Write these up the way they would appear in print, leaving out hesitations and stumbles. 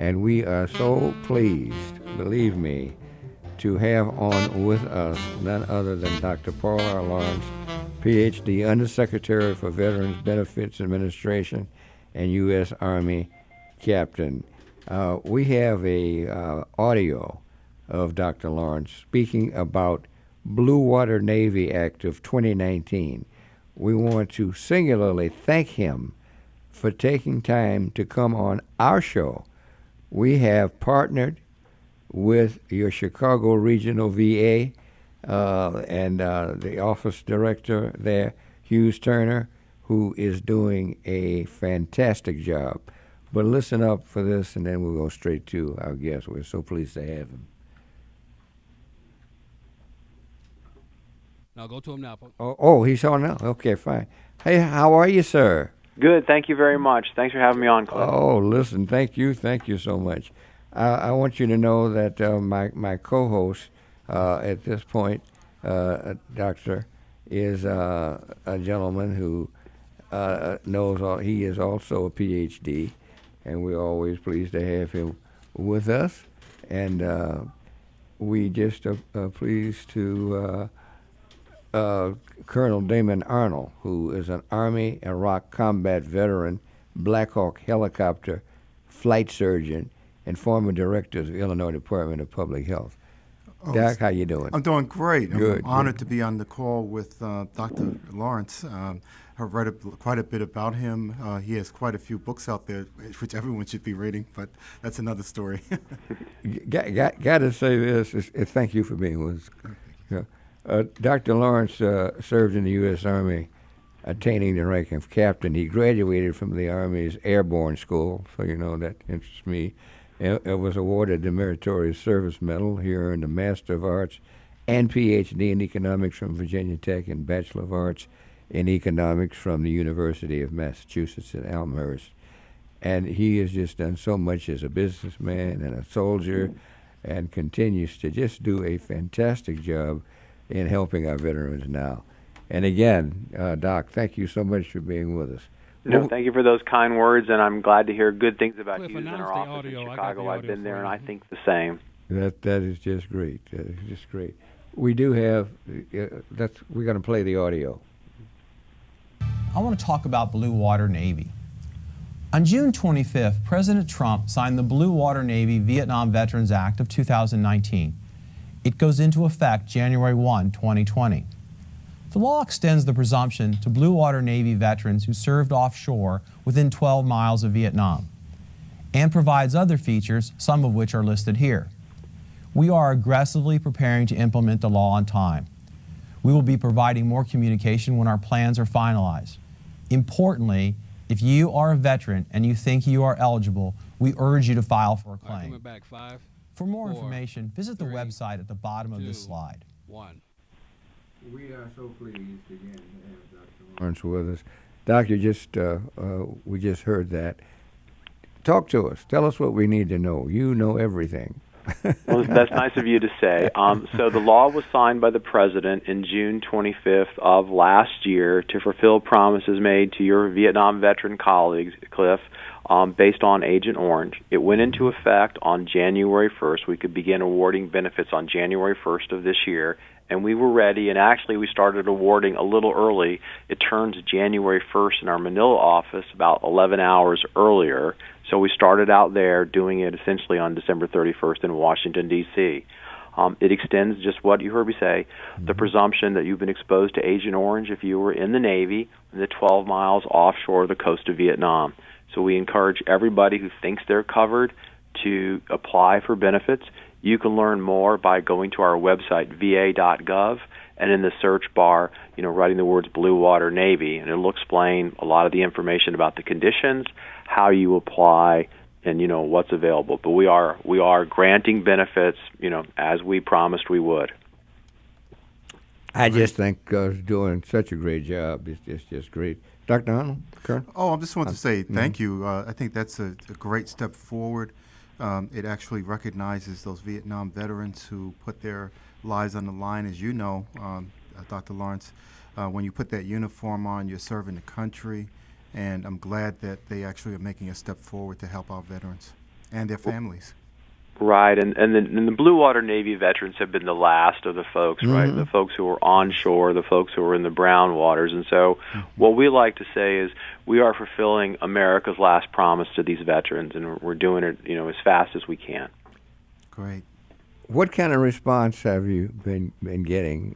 And we are so pleased, believe me, to have on with us none other than Dr. Paul R. Lawrence, PhD, Undersecretary for Veterans Benefits Administration and U.S. Army Captain. We have a audio of Dr. Lawrence speaking about Blue Water Navy Act of 2019. We want to singularly thank him for taking time to come on our show. We have partnered with your Chicago Regional VA and the office director there, Hughes Turner, who is doing a fantastic job. But listen up for this, and then we'll go straight to our guest. We're so pleased to have him. Now go to him now. Oh, he's on now? Okay, fine. Hey, how are you, sir? Good, thank you very much. Thanks for having me on, Cliff. Oh, listen, thank you so much. I want you to know that my co-host at this point, Doctor, is a gentleman who knows he is also a PhD, and we're always pleased to have him with us. And we just are pleased to Colonel Damon Arnold, who is an Army Iraq combat veteran, Black Hawk helicopter flight surgeon, and former director of the Illinois Department of Public Health. Doc, how you doing? I'm doing great. Good, I'm honored to be on the call with Dr. Lawrence. I've read quite a bit about him. He has quite a few books out there, which everyone should be reading, but that's another story. Got to say this. Thank you for being with us. Dr. Lawrence served in the U.S. Army, attaining the rank of captain. He graduated from the Army's Airborne School, so you know that interests me. It was awarded the Meritorious Service Medal. He earned a Master of Arts and PhD in Economics from Virginia Tech and Bachelor of Arts in Economics from the University of Massachusetts at Elmhurst. And he has just done so much as a businessman and a soldier and continues to just do a fantastic job in helping our veterans now. And again, Doc, thank you so much for being with us. No, thank you for those kind words, and I'm glad to hear good things about Cliff, you in our announce the office in audio. Chicago. I've been there, and I you. think the same. That is just great. That is just great. We do have we're going to play the audio. I want to talk about Blue Water Navy. On June 25th, President Trump signed the Blue Water Navy Vietnam Veterans Act of 2019. It goes into effect January 1, 2020. The law extends the presumption to Blue Water Navy veterans who served offshore within 12 miles of Vietnam, and provides other features, some of which are listed here. We are aggressively preparing to implement the law on time. We will be providing more communication when our plans are finalized. Importantly, if you are a veteran and you think you are eligible, we urge you to file for a claim. Coming back 5. For more 4, information, visit the 3, website at the bottom of 2, this slide. 1. We are so pleased again to have Dr. Lawrence with us. Doctor, we just heard that. Talk to us. Tell us what we need to know. You know everything. Well, that's nice of you to say. So the law was signed by the President in June 25th of last year to fulfill promises made to your Vietnam veteran colleagues, Cliff, based on Agent Orange. It went into effect on January 1st. We could begin awarding benefits on January 1st of this year, and we were ready, and actually we started awarding a little early. It turns January 1st in our Manila office about 11 hours earlier, so we started out there doing it essentially on December 31st in Washington, D.C. It extends just what you heard me say, the presumption that you've been exposed to Agent Orange if you were in the Navy in the 12 miles offshore the coast of Vietnam. So we encourage everybody who thinks they're covered to apply for benefits. You can learn more by going to our website, va.gov, and in the search bar, writing the words Blue Water Navy, and it'll explain a lot of the information about the conditions, how you apply, and what's available. But we are granting benefits, as we promised we would. I just think doing such a great job. It's just great. Dr. Arnold, Colonel? Oh, I just want to say thank you. I think that's a great step forward. It actually recognizes those Vietnam veterans who put their lives on the line. As you know, Dr. Lawrence, when you put that uniform on, you're serving the country, and I'm glad that they actually are making a step forward to help our veterans. and their families. Right, and the Blue Water Navy veterans have been the last of the folks, right? The folks who were onshore, the folks who were in the brown waters. And so what we like to say is we are fulfilling America's last promise to these veterans, and we're doing it, as fast as we can. Great. What kind of response have you been getting?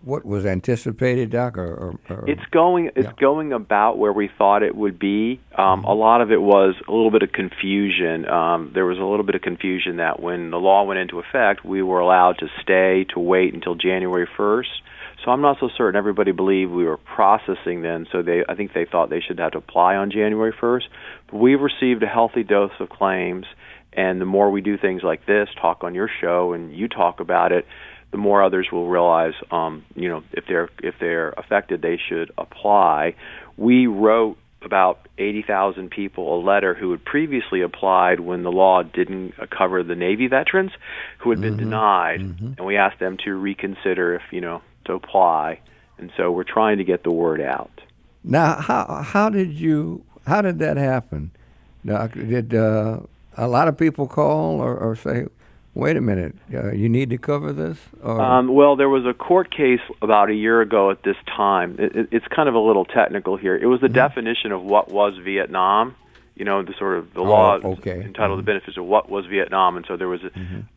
What was anticipated, Doc? Or It's going about where we thought it would be. A lot of it was a little bit of confusion. There was a little bit of confusion that when the law went into effect, we were allowed to wait until January 1st. So I'm not so certain everybody believed we were processing then. So I think they thought they should have to apply on January 1st. But we've received a healthy dose of claims, and the more we do things like this, talk on your show, and you talk about it, the more others will realize, if they're affected, they should apply. We wrote about 80,000 people a letter who had previously applied when the law didn't cover the Navy veterans who had been denied, and we asked them to reconsider to apply. And so we're trying to get the word out. Now, how did that happen, Doc? Did a lot of people call or say, wait a minute, you need to cover this? Well, there was a court case about a year ago at this time. It's kind of a little technical here. It was the definition of what was Vietnam. The law entitled the benefits of what was Vietnam, and so there was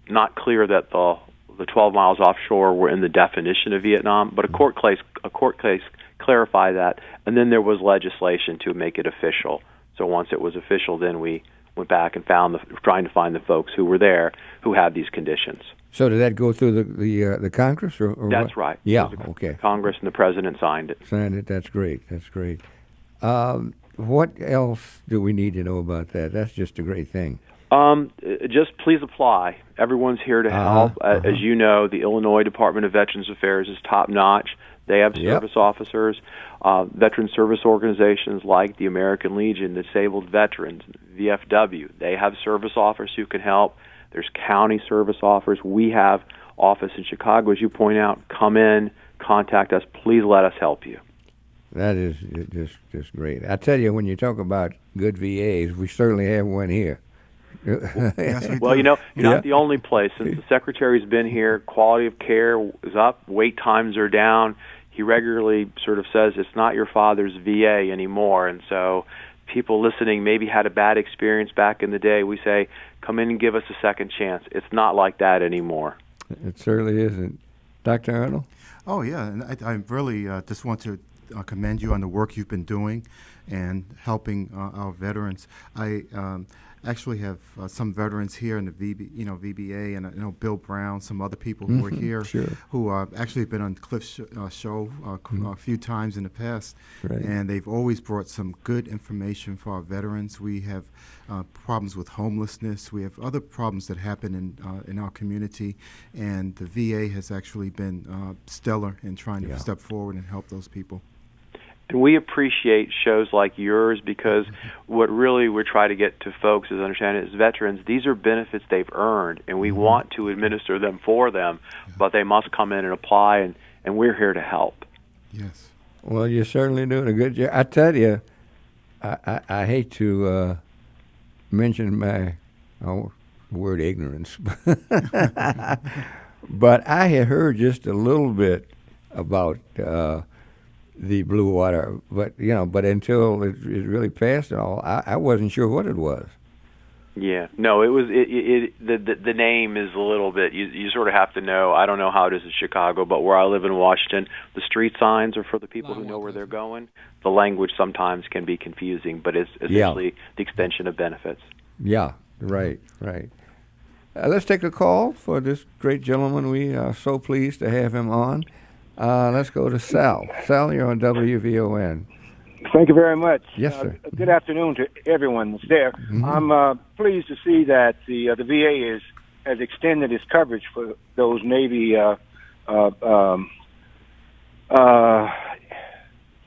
not clear that the 12 miles offshore were in the definition of Vietnam, but a court case clarified that, and then there was legislation to make it official. So once it was official, then we went back and trying to find the folks who were there who had these conditions. So did that go through the Congress or That's what? right. Yeah. Okay. Congress and the president signed it. That's great. That's great. What else do we need to know about that? That's just a great thing. Just please apply. Everyone's here to help. As you know, the Illinois Department of Veterans Affairs is top notch. They have service officers. Veteran service organizations like the American Legion, Disabled Veterans, VFW, they have service officers who can help. There's county service officers. We have office in Chicago, as you point out. Come in, contact us. Please let us help you. That is just great. I tell you, when you talk about good VAs, we certainly have one here. Yes, we Well, do. you're not the only place. Since the Secretary's been here, quality of care is up, wait times are down. He regularly sort of says it's not your father's VA anymore, and so people listening maybe had a bad experience back in the day. We say, come in and give us a second chance. It's not like that anymore. It certainly isn't. Dr. Arnold? Oh, yeah, and I really just want to commend you on the work you've been doing and helping our veterans. I actually have some veterans here in the VBA, and Bill Brown, some other people who are here who actually have been on Cliff's show a few times in the past, and they've always brought some good information for our veterans. We have problems with homelessness. We have other problems that happen in our community, and the VA has actually been stellar in trying to step forward and help those people. And we appreciate shows like yours because what really we try to get to folks is understand as veterans, these are benefits they've earned, and we want to administer them for them, but they must come in and apply, and we're here to help. Yes. Well, you're certainly doing a good job. I tell you, I hate to mention my word ignorance, but I had heard just a little bit about the blue water, but until it really passed and all, I wasn't sure what it was. Yeah, no, it was the name is a little bit. You sort of have to know. I don't know how it is in Chicago, but where I live in Washington, the street signs are for the people who know where they're going. The language sometimes can be confusing, but it's essentially the extension of benefits. Yeah, right. Let's take a call for this great gentleman. We are so pleased to have him on. Let's go to Sal. Sal, you're on WVON. Thank you very much. Yes, sir. Good afternoon to everyone that's there. Mm-hmm. I'm pleased to see that the VA has extended its coverage for those Navy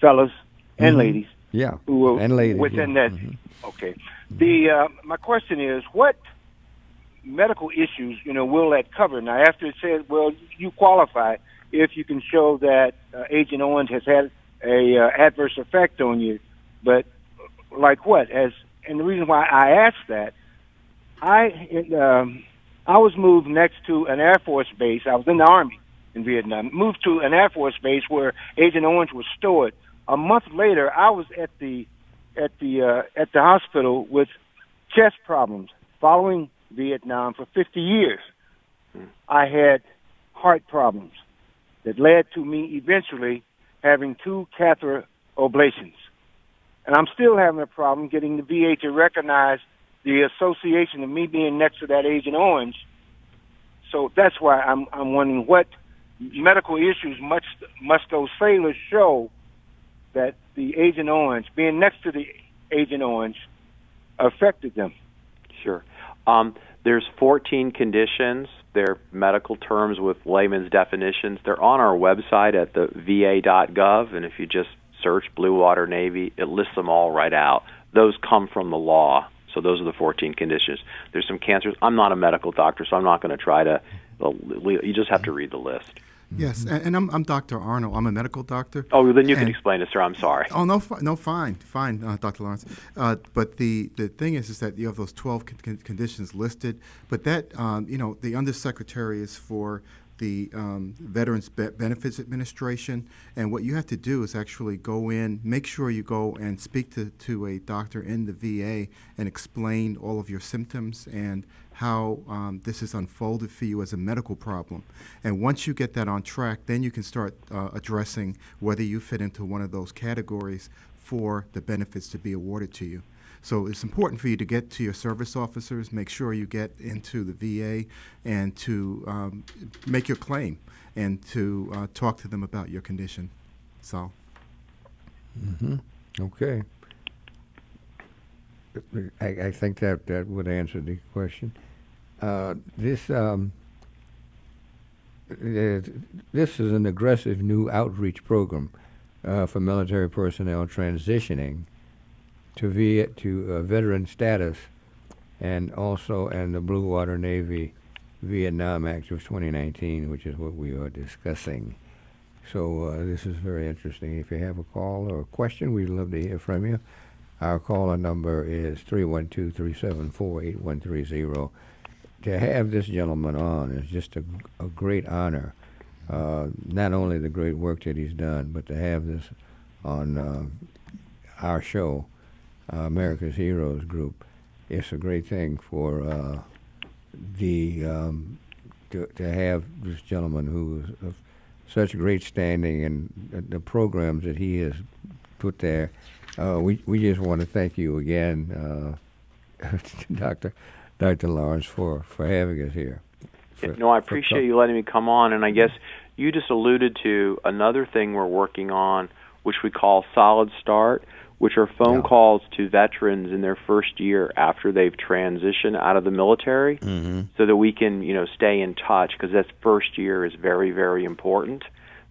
fellas and ladies. Yeah, who are and ladies. within that. Mm-hmm. Okay. My question is, what medical issues will that cover? Now, after it said, well, you qualify if you can show that Agent Owens has had a adverse effect on you, but like what? And the reason why I ask that I was moved next to an Air Force base. I was in the Army in Vietnam. Moved to an Air Force base where Agent Orange was stored. A month later, I was at the hospital with chest problems following Vietnam for 50 years. I had heart problems that led to me eventually having 2 catheter ablations. And I'm still having a problem getting the VA to recognize the association of me being next to that Agent Orange. So that's why I'm wondering what medical issues must those sailors show that the Agent Orange, being next to the Agent Orange, affected them. Sure. There's 14 conditions. They're medical terms with layman's definitions. They're on our website at the va.gov, and if you just search Blue Water Navy, it lists them all right out. Those come from the law. So those are the 14 conditions. There's some cancers. I'm not a medical doctor, so I'm not going to try to. You just have to read the list. Yes, and I'm Dr. Arnold. I'm a medical doctor. Oh, then you can explain it, sir. I'm sorry. Oh, no, fine, Dr. Lawrence. But the thing is that you have those 12 conditions listed, but that, the Undersecretary is for the Veterans Benefits Administration, and what you have to do is actually go in, make sure you go and speak to a doctor in the VA and explain all of your symptoms and how this is unfolded for you as a medical problem. And once you get that on track, then you can start addressing whether you fit into one of those categories for the benefits to be awarded to you. So it's important for you to get to your service officers, make sure you get into the VA, and to make your claim and to talk to them about your condition. So. Okay. I think that would answer the question. This is an aggressive new outreach program for military personnel transitioning to veteran status, and also in the Blue Water Navy Vietnam Act of 2019, which is what we are discussing. So this is very interesting. If you have a call or a question, we'd love to hear from you. Our caller number is 312-374-8130. To have this gentleman on is just a great honor. Not only the great work that he's done, but to have this on our show, America's Heroes Group. It's a great thing for to have this gentleman who is of such great standing, and the programs that he has put there. We just want to thank you again, Dr. Lawrence, for having us here. I appreciate you letting me come on, and I guess you just alluded to another thing we're working on, which we call Solid Start, which are phone calls to veterans in their first year after they've transitioned out of the military, so that we can, stay in touch, because that first year is very, very important.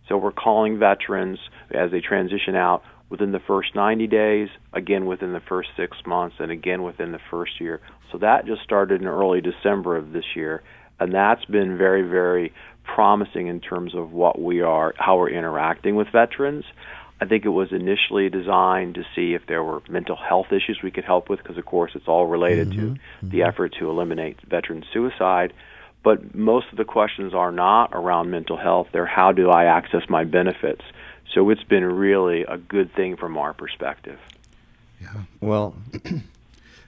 So we're calling veterans as they transition out within the first 90 days, again within the first 6 months, and again within the first year. So that just started in early December of this year, and that's been very, very promising in terms of how we're interacting with veterans. I think it was initially designed to see if there were mental health issues we could help with, because, of course, it's all related to the effort to eliminate veteran suicide. But most of the questions are not around mental health. They're, how do I access my benefits? So it's been really a good thing from our perspective. Yeah. Well,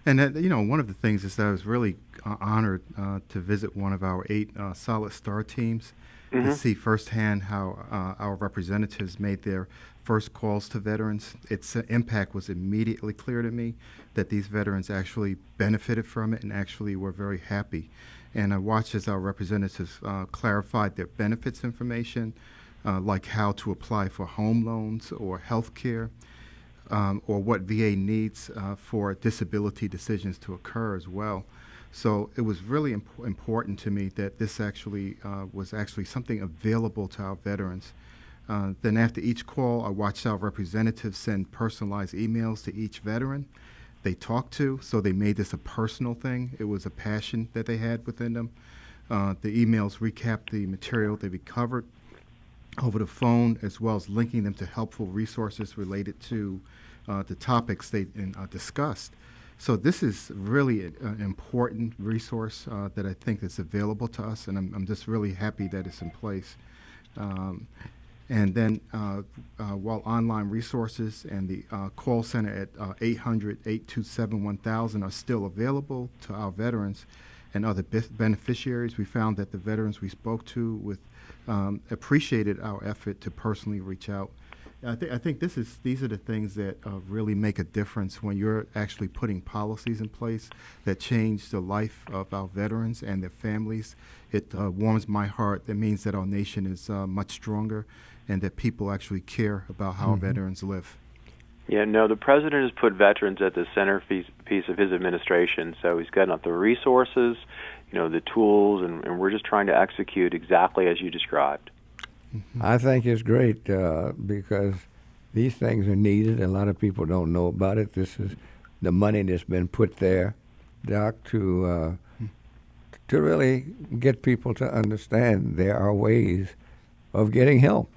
and one of the things is that I was really honored to visit one of our 8 Solid Star teams to see firsthand how our representatives made their first calls to veterans. Its impact was immediately clear to me that these veterans actually benefited from it and actually were very happy. And I watched as our representatives clarified their benefits information, like how to apply for home loans or health care, or what VA needs for disability decisions to occur as well. So it was really important to me that this actually was actually something available to our veterans. Then after each call, I watched our representatives send personalized emails to each veteran they talked to, so they made this a personal thing. It was a passion that they had within them. The emails recapped the material they recovered over the phone, as well as linking them to helpful resources related to the topics they discussed. So this is really an important resource that I think is available to us, and I'm just really happy that it's in place. And then while online resources and the call center at 800-827-1000 are still available to our veterans and other beneficiaries, we found that the veterans we spoke to appreciated our effort to personally reach out. I think these are the things that really make a difference when you're actually putting policies in place that change the life of our veterans and their families. It warms my heart. That means that our nation is much stronger and that people actually care about how our veterans live. Yeah, no, the president has put veterans at the centerpiece of his administration, so he's gotten up the resources, the tools, and we're just trying to execute exactly as you described. I think it's great because these things are needed. A lot of people don't know about it. This is the money that's been put there, Doc, to really get people to understand there are ways of getting help.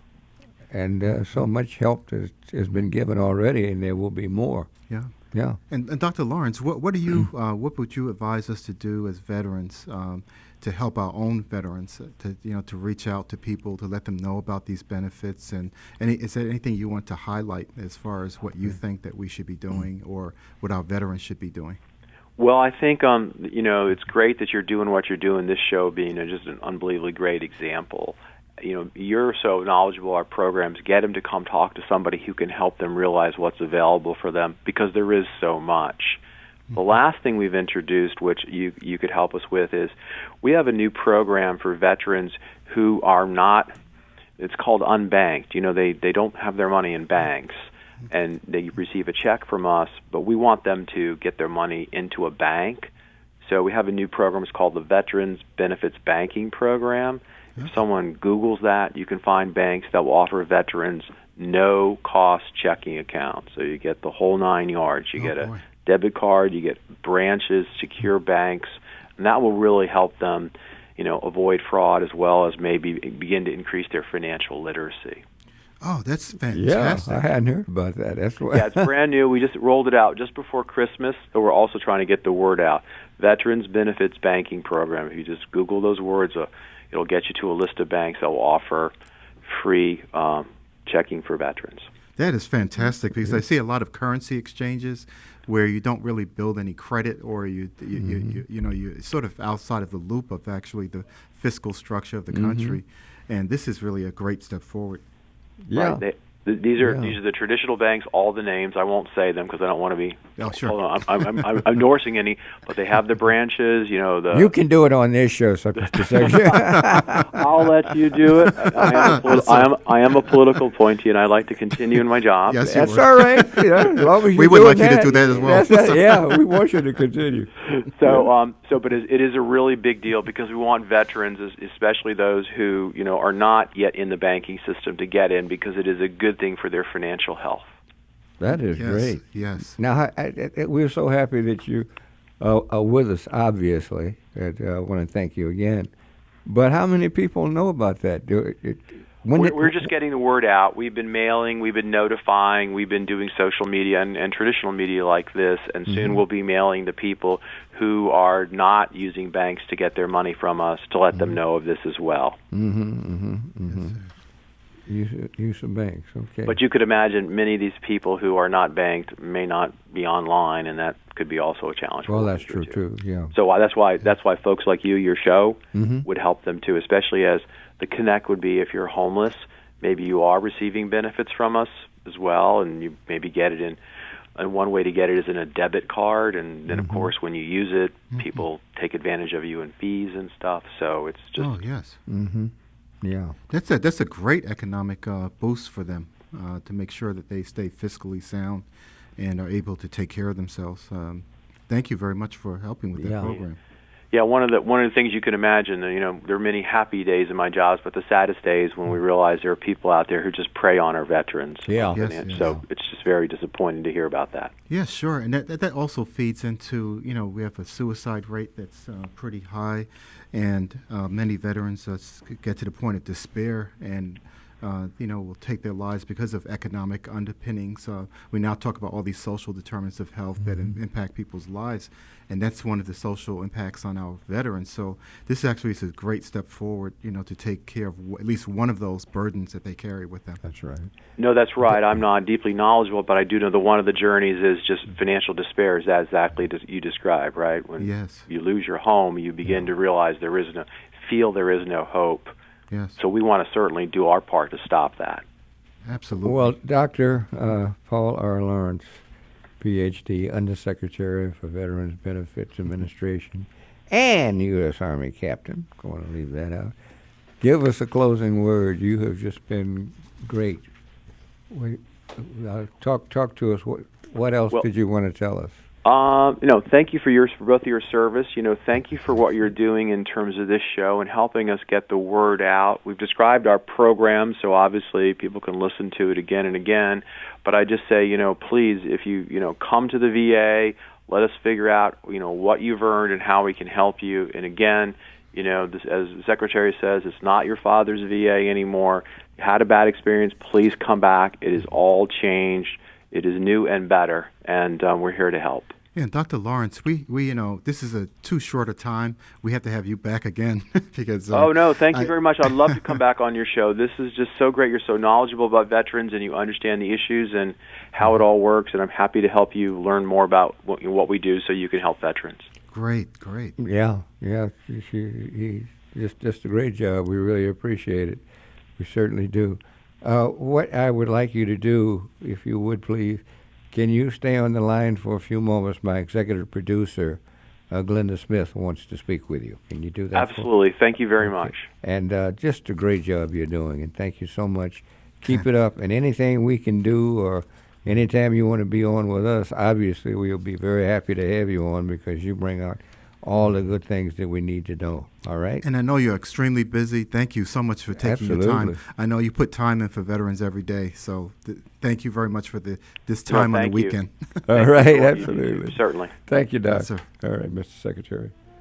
And so much help has been given already, and there will be more. Yeah. Yeah. And Dr. Lawrence, what would you advise us to do as veterans to help our own veterans to reach out to people, to let them know about these benefits? And is there anything you want to highlight as far as what you think that we should be doing or what our veterans should be doing? Well, I think it's great that you're doing what you're doing. This show being just an unbelievably great example. You're so knowledgeable. Our programs get them to come talk to somebody who can help them realize what's available for them, because there is so much. The last thing we've introduced, which you could help us with, is we have a new program for veterans who are not, it's called unbanked. They don't have their money in banks, and they receive a check from us, but we want them to get their money into a bank. So we have a new program. It's called the Veterans Benefits Banking Program. If someone Googles that, you can find banks that will offer veterans no-cost checking accounts. So you get the whole 9 yards. You get a debit card, you get branches, secure banks, and that will really help them, avoid fraud as well as maybe begin to increase their financial literacy. Oh, that's fantastic. Yeah, I hadn't heard about that. That's what. Yeah, it's brand new. We just rolled it out just before Christmas, so we're also trying to get the word out. Veterans Benefits Banking Program. If you just Google those words, it'll get you to a list of banks that will offer free checking for veterans. That is fantastic, because I see a lot of currency exchanges where you don't really build any credit, or you're sort of outside of the loop of actually the fiscal structure of the country, and this is really a great step forward. Yeah. Right. These are the traditional banks. All the names, I won't say them because I don't want to be. Oh, sure. Hold on, I'm endorsing any, but they have the branches. You can do it on this show, Mr. Secretary. I'll let you do it. I am a political appointee, and I like to continue in my job. Yes, That's all right. As long as we would like you to do that as well. Yeah, we want you to continue. But it is a really big deal, because we want veterans, especially those who are not yet in the banking system, to get in, because it is a good thing for their financial health. That is great. Yes. Now, we're so happy that you are with us, obviously. I want to thank you again. But how many people know about that? We're just getting the word out. We've been mailing, we've been notifying, we've been doing social media and traditional media like this, and soon we'll be mailing the people who are not using banks to get their money from us to let them know of this as well. Use of banks, okay. But you could imagine many of these people who are not banked may not be online, and that could be also a challenge. Well, that's true too. Yeah. So that's why folks like you, your show, would help them too, especially as the connect would be if you're homeless. Maybe you are receiving benefits from us as well, and you maybe get it in. And one way to get it is in a debit card, and then of course when you use it, people take advantage of you in fees and stuff. So it's just. Oh yes. Yeah. That's a great economic boost for them to make sure that they stay fiscally sound and are able to take care of themselves. Thank you very much for helping with that program. Yeah, one of the things you can imagine, there are many happy days in my jobs, but the saddest days when we realize there are people out there who just prey on our veterans. Yeah. So it's just very disappointing to hear about that. Yeah, sure. And that also feeds into, we have a suicide rate that's pretty high, and many veterans get to the point of despair and will take their lives because of economic underpinnings. We now talk about all these social determinants of health that impact people's lives, and that's one of the social impacts on our veterans. So this actually is a great step forward, to take care of at least one of those burdens that they carry with them. That's right. No, that's right. I'm not deeply knowledgeable, but I do know that one of the journeys is just financial despair, is that exactly as you describe, right? When Yes. you lose your home, you begin to realize there is no hope. Yes. So we want to certainly do our part to stop that. Absolutely. Well, Dr. Paul R. Lawrence, Ph.D., Undersecretary for Veterans Benefits Administration, and U.S. Army Captain, I want to leave that out. Give us a closing word. You have just been great. Talk to us. What else did you want to tell us? Thank you for both of your service. Thank you for what you're doing in terms of this show and helping us get the word out. We've described our program, so obviously people can listen to it again and again. But I just say, please, if you come to the VA, let us figure out, what you've earned and how we can help you. And again, this, as the Secretary says, it's not your father's VA anymore. You had a bad experience. Please come back. It is all changed. It is new and better, and we're here to help. Yeah, Dr. Lawrence, we this is too short a time. We have to have you back again because. Oh no, thank you very much. I'd love to come back on your show. This is just so great. You're so knowledgeable about veterans, and you understand the issues and how it all works. And I'm happy to help you learn more about what we do, so you can help veterans. Great. Yeah. He just a great job. We really appreciate it. We certainly do. What I would like you to do, if you would please, can you stay on the line for a few moments? My executive producer, Glenda Smith, wants to speak with you. Can you do that? Absolutely. Thank you very much. And just a great job you're doing, and thank you so much. Keep it up, and anything we can do or anytime you want to be on with us, obviously we'll be very happy to have you on because you bring out all the good things that we need to know. All right? And I know you're extremely busy. Thank you so much for taking your time. I know you put time in for veterans every day, so thank you very much for this time on the weekend. All right, absolutely. Certainly. Thank you, Doc. Yes, sir. All right, Mr. Secretary.